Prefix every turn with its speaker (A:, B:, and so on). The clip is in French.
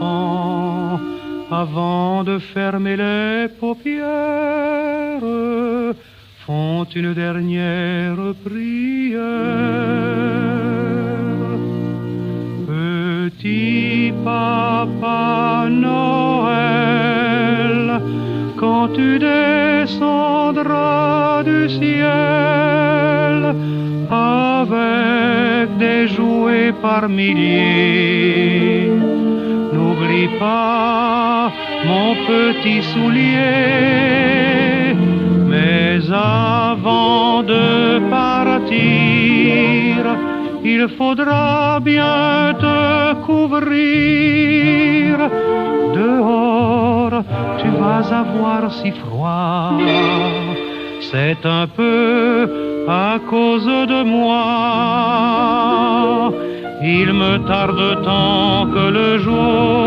A: enfants, avant de fermer les paupières, font une dernière prière. Petit Papa Noël, quand tu descendras du ciel avec des jouets par milliers, n'oublie pas mon petit soulier. Mais avant de partir, il faudra bien te couvrir. Dehors, tu vas avoir si froid. C'est un peu à cause de moi. Il me tarde tant que le jour